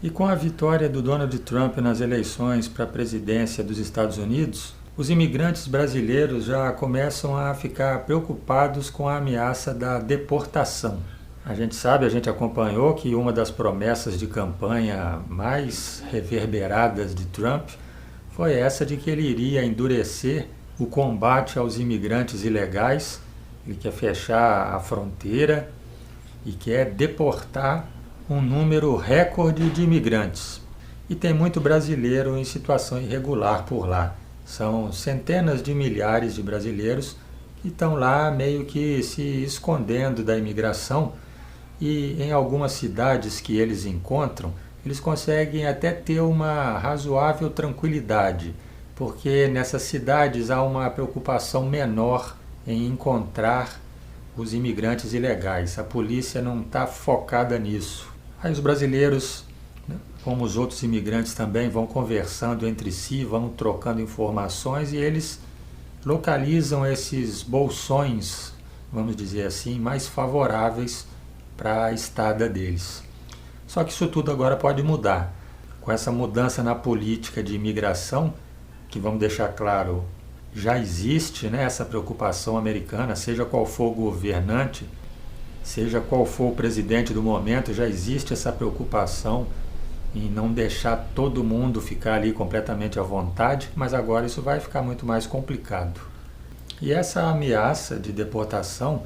E com a vitória do Donald Trump nas eleições para a presidência dos Estados Unidos, os imigrantes brasileiros já começam a ficar preocupados com a ameaça da deportação. A gente sabe, a gente acompanhou que uma das promessas de campanha mais reverberadas de Trump foi essa de que ele iria endurecer o combate aos imigrantes ilegais, ele quer fechar a fronteira e quer deportar um número recorde de imigrantes. E tem muito brasileiro em situação irregular por lá. São centenas de milhares de brasileiros que estão lá meio que se escondendo da imigração, e em algumas cidades que eles encontram, eles conseguem até ter uma razoável tranquilidade, porque nessas cidades há uma preocupação menor em encontrar os imigrantes ilegais. A polícia não está focada nisso. Aí os brasileiros, como os outros imigrantes também, vão conversando entre si, vão trocando informações e eles localizam esses bolsões, vamos dizer assim, mais favoráveis para a estada deles. Só que isso tudo agora pode mudar. Com essa mudança na política de imigração, que vamos deixar claro, já existe, né, essa preocupação americana, seja qual for o governante, seja qual for o presidente do momento, já existe essa preocupação em não deixar todo mundo ficar ali completamente à vontade, mas agora isso vai ficar muito mais complicado. E essa ameaça de deportação,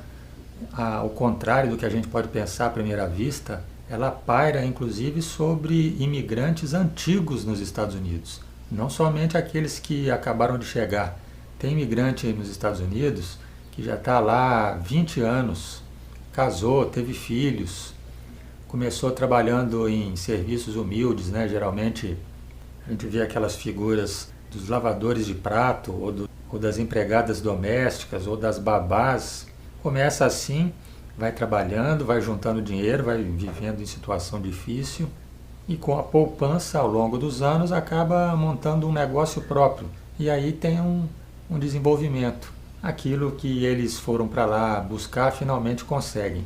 ao contrário do que a gente pode pensar à primeira vista, ela paira inclusive sobre imigrantes antigos nos Estados Unidos, não somente aqueles que acabaram de chegar. Tem imigrante nos Estados Unidos que já está lá há 20 anos, casou, teve filhos, começou trabalhando em serviços humildes, né? Geralmente a gente vê aquelas figuras dos lavadores de prato, ou das empregadas domésticas, ou das babás. Começa assim, vai trabalhando, vai juntando dinheiro, vai vivendo em situação difícil e com a poupança ao longo dos anos acaba montando um negócio próprio. E aí tem um desenvolvimento. Aquilo que eles foram para lá buscar finalmente conseguem.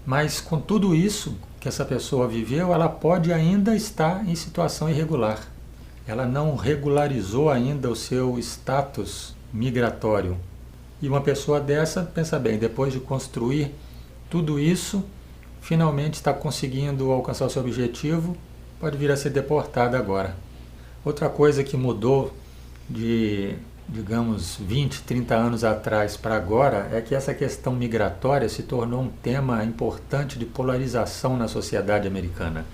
Mas com tudo isso que essa pessoa viveu, ela pode ainda estar em situação irregular. Ela não regularizou ainda o seu status migratório. E uma pessoa dessa, pensa bem, depois de construir tudo isso, finalmente está conseguindo alcançar o seu objetivo, pode vir a ser deportada agora. Outra coisa que mudou de, digamos, 20, 30 anos atrás para agora é que essa questão migratória se tornou um tema importante de polarização na sociedade americana.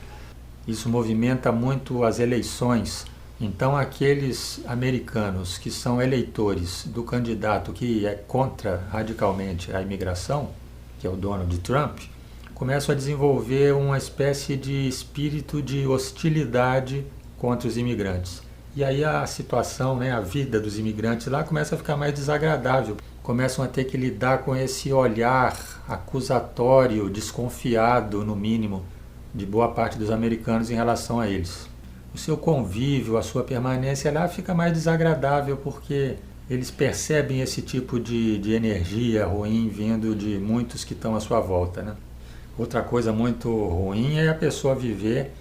Isso movimenta muito as eleições. Então, aqueles americanos que são eleitores do candidato que é contra radicalmente a imigração, que é o Donald Trump, começam a desenvolver uma espécie de espírito de hostilidade contra os imigrantes. E aí a situação, né, a vida dos imigrantes lá começa a ficar mais desagradável. Começam a ter que lidar com esse olhar acusatório, desconfiado, no mínimo, de boa parte dos americanos em relação a eles. O seu convívio, a sua permanência lá fica mais desagradável porque eles percebem esse tipo de energia ruim vindo de muitos que estão à sua volta, né? Outra coisa muito ruim é a pessoa viver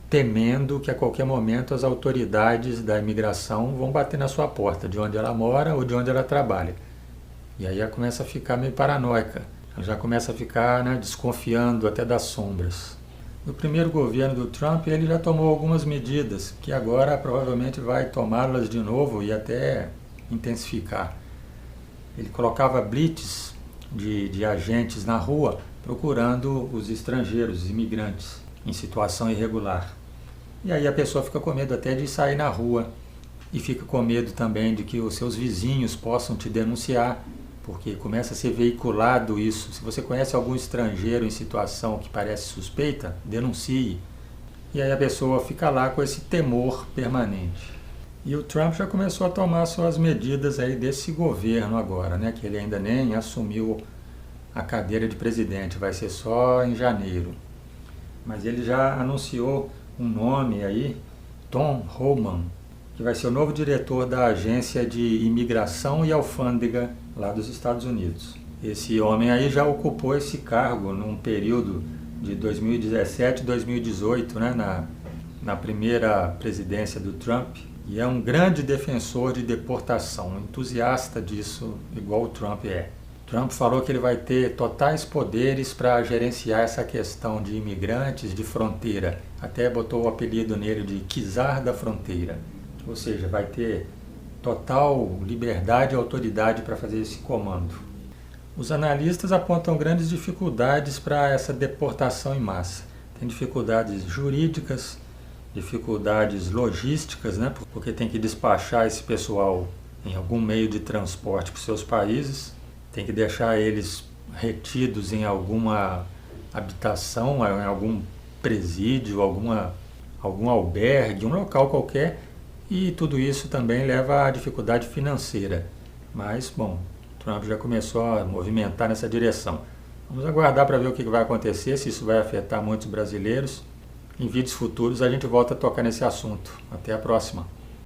temendo que a qualquer momento as autoridades da imigração vão bater na sua porta, de onde ela mora ou de onde ela trabalha. E aí ela começa a ficar meio paranoica, ela já começa a ficar, né, desconfiando até das sombras. No primeiro governo do Trump, ele já tomou algumas medidas, que agora provavelmente vai tomá-las de novo e até intensificar. Ele colocava blitz de agentes na rua procurando os estrangeiros, os imigrantes, em situação irregular. E aí a pessoa fica com medo até de sair na rua e fica com medo também de que os seus vizinhos possam te denunciar, porque começa a ser veiculado isso. Se você conhece algum estrangeiro em situação que parece suspeita, denuncie. E aí a pessoa fica lá com esse temor permanente. E o Trump já começou a tomar suas medidas aí desse governo agora, né? Que ele ainda nem assumiu a cadeira de presidente, vai ser só em janeiro. Mas ele já anunciou um nome aí, Tom Homan, que vai ser o novo diretor da Agência de Imigração e Alfândega lá dos Estados Unidos. Esse homem aí já ocupou esse cargo num período de 2017 e 2018, né, na primeira presidência do Trump e é um grande defensor de deportação, um entusiasta disso, igual o Trump é. Trump falou que ele vai ter totais poderes para gerenciar essa questão de imigrantes de fronteira. Até botou o apelido nele de czar da fronteira. Ou seja, vai ter total liberdade e autoridade para fazer esse comando. Os analistas apontam grandes dificuldades para essa deportação em massa. Tem dificuldades jurídicas, dificuldades logísticas, né? Porque tem que despachar esse pessoal em algum meio de transporte para os seus países, tem que deixar eles retidos em alguma habitação, em algum presídio, algum albergue, um local qualquer, e tudo isso também leva à dificuldade financeira. Mas, bom, Trump já começou a movimentar nessa direção. Vamos aguardar para ver o que vai acontecer, se isso vai afetar muitos brasileiros. Em vídeos futuros a gente volta a tocar nesse assunto. Até a próxima!